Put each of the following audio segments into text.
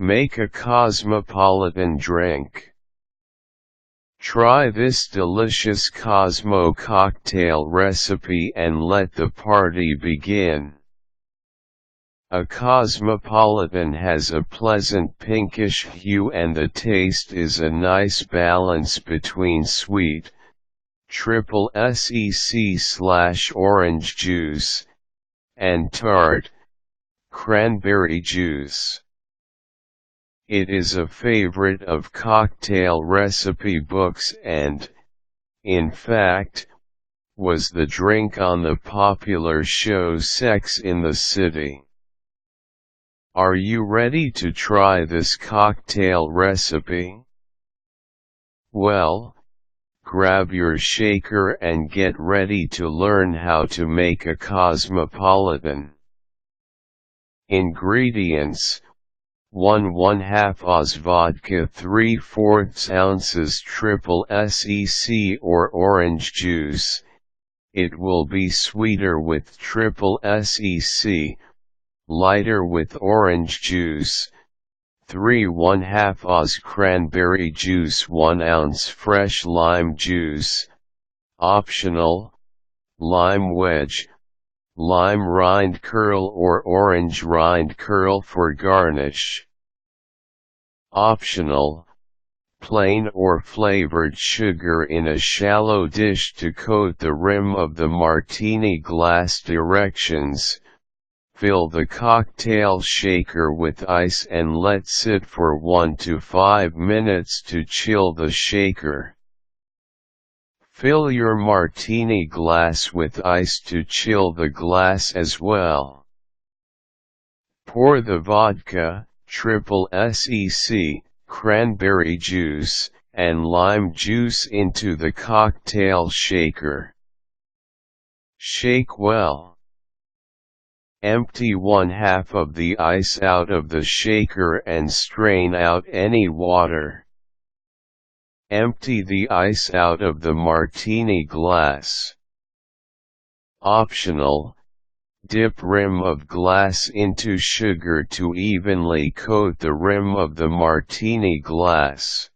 Make a cosmopolitan drink. Try this delicious Cosmo cocktail recipe and let the party begin. A cosmopolitan has a pleasant pinkish hue and the taste is a nice balance between sweet, triple sec/orange juice, and tart, cranberry juice. It is a favorite of cocktail recipe books and, in fact, was the drink on the popular show Sex in the City. Are you ready to try this cocktail recipe? Well, grab your shaker and get ready to learn how to make a cosmopolitan. Ingredients: 1½ oz vodka, 3/4 ounces triple sec or orange juice. It will be sweeter with triple sec, lighter with orange juice. 3½ oz cranberry juice, 1 ounce fresh lime juice. Optional: lime wedge, lime rind curl or orange rind curl for garnish. Optional: plain or flavored sugar in a shallow dish to coat the rim of the martini glass. Directions: fill the cocktail shaker with ice and let sit for 1 to 5 minutes to chill the shaker. Fill your martini glass with ice to chill the glass as well. Pour the vodka, triple sec, cranberry juice, and lime juice into the cocktail shaker. Shake well. Empty 1/2 of the ice out of the shaker and strain out any water. Empty the ice out of the martini glass. Optional: dip rim of glass into sugar to evenly coat the rim of the martini glass.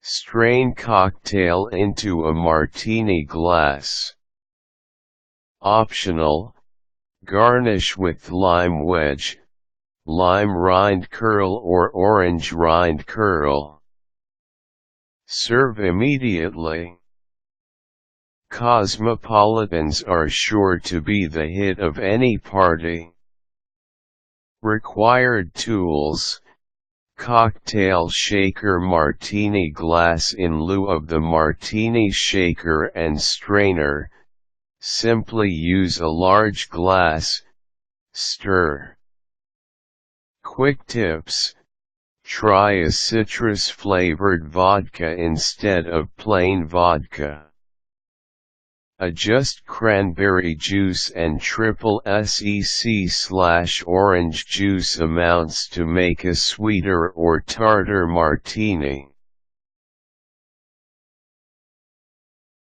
Strain cocktail into a martini glass. Optional: garnish with lime wedge, lime rind curl or orange rind curl. Serve immediately. Cosmopolitans are sure to be the hit of any party. Required tools: cocktail shaker, martini glass in lieu of the martini shaker, and strainer. Simply use a large glass. Stir. Quick tips: try a citrus-flavored vodka instead of plain vodka. Adjust cranberry juice and triple sec/orange juice amounts to make a sweeter or tartar martini.